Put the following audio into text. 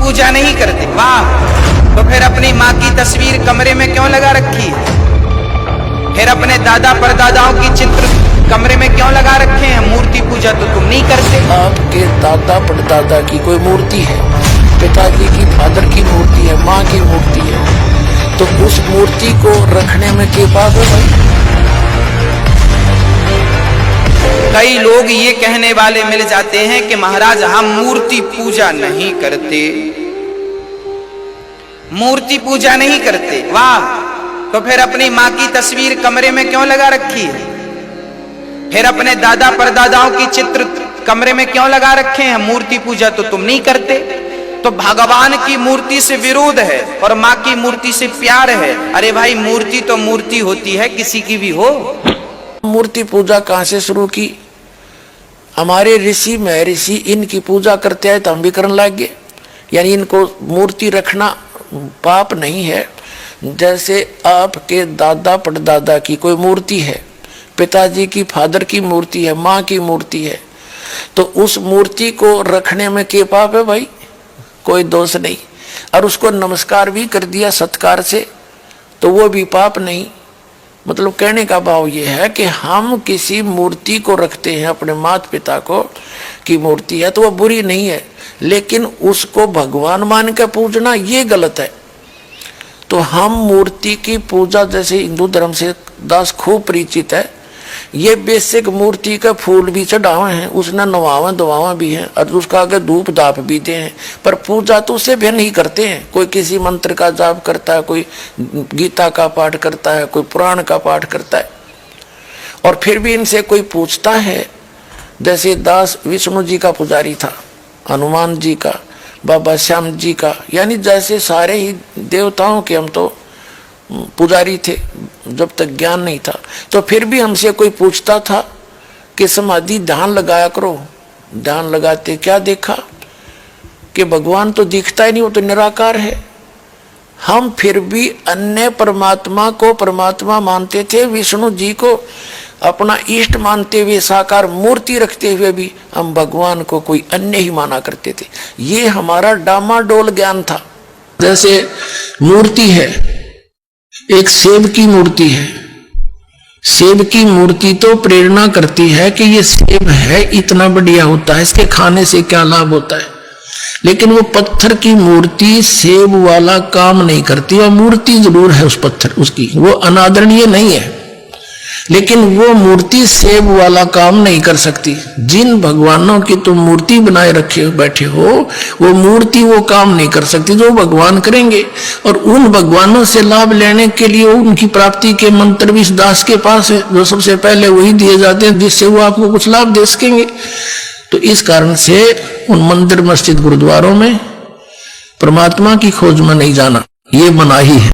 पूजा नहीं करते। वाह, तो फिर अपनी माँ की तस्वीर कमरे में क्यों लगा रखी है? फिर अपने दादा परदादाओं की चित्र कमरे में क्यों लगा रखे हैं? मूर्ति पूजा तो तुम नहीं करते। आपके दादा परदादा की कोई मूर्ति है, पिताजी की फादर की मूर्ति है, माँ की मूर्ति है, तो उस मूर्ति को रखने में क्या पाप है भाई? कई लोग ये कहने वाले मिल जाते हैं कि महाराज हम मूर्ति पूजा नहीं करते, मूर्ति पूजा नहीं करते। वाह, तो फिर अपनी माँ की तस्वीर कमरे में क्यों लगा रखी है? फिर अपने दादा परदादाओं की चित्र कमरे में क्यों लगा रखे हैं? मूर्ति पूजा तो तुम नहीं करते। तो भगवान की मूर्ति से विरोध है और माँ की मूर्ति से प्यार है। अरे भाई, मूर्ति तो मूर्ति होती है, किसी की भी हो। मूर्ति पूजा कहाँ से शुरू की? हमारे ऋषि महर्षि इनकी पूजा करते हैं तो हम भी करने लग गए। यानी इनको मूर्ति रखना पाप नहीं है। जैसे आपके दादा परदादा की कोई मूर्ति है, पिताजी की फादर की मूर्ति है, माँ की मूर्ति है, तो उस मूर्ति को रखने में क्या पाप है भाई? कोई दोष नहीं। और उसको नमस्कार भी कर दिया सत्कार से तो वो भी पाप नहीं। मतलब कहने का भाव ये है कि हम किसी मूर्ति को रखते हैं, अपने माता पिता को की मूर्ति है तो वो बुरी नहीं है, लेकिन उसको भगवान मान के पूजना ये गलत है। तो हम मूर्ति की पूजा, जैसे हिंदू धर्म से दास खूब परिचित है, ये बेसिक मूर्ति का फूल भी चढ़ावे हैं, उसने नवावा दवावा भी है और उसका आगे धूप दाप भी दे हैं, पर पूजा तो उसे भी नहीं करते हैं। कोई किसी मंत्र का जाप करता है, कोई गीता का पाठ करता है, कोई पुराण का पाठ करता है। और फिर भी इनसे कोई पूछता है, जैसे दास विष्णु जी का पुजारी था, हनुमान जी का, बाबा श्याम जी का, यानी जैसे सारे ही देवताओं के हम तो पुजारी थे जब तक ज्ञान नहीं था। तो फिर भी हमसे कोई पूछता था कि समाधि ध्यान लगाया करो। ध्यान लगाते क्या देखा कि भगवान तो दिखता ही नहीं, वो तो निराकार है। हम फिर भी अन्य परमात्मा को परमात्मा मानते थे, विष्णु जी को अपना इष्ट मानते हुए, साकार मूर्ति रखते हुए भी हम भगवान को कोई अन्य ही माना करते थे। ये हमारा डामाडोल ज्ञान था। जैसे मूर्ति है, एक सेब की मूर्ति है, सेब की मूर्ति तो प्रेरणा करती है कि ये सेब है, इतना बढ़िया होता है, इसके खाने से क्या लाभ होता है। लेकिन वो पत्थर की मूर्ति सेब वाला काम नहीं करती। वो मूर्ति जरूर है उस पत्थर, उसकी वो अनादरणीय नहीं है, लेकिन वो मूर्ति सेब वाला काम नहीं कर सकती। जिन भगवानों की तुम मूर्ति बनाए रखे बैठे हो, वो मूर्ति वो काम नहीं कर सकती जो भगवान करेंगे। और उन भगवानों से लाभ लेने के लिए उनकी प्राप्ति के मंत्र भी इस दास के पास है, जो सबसे पहले वही दिए जाते हैं जिससे वो आपको कुछ लाभ दे सकेंगे। तो इस कारण से उन मंदिर मस्जिद गुरुद्वारों में परमात्मा की खोज में नहीं जाना, ये मनाही है।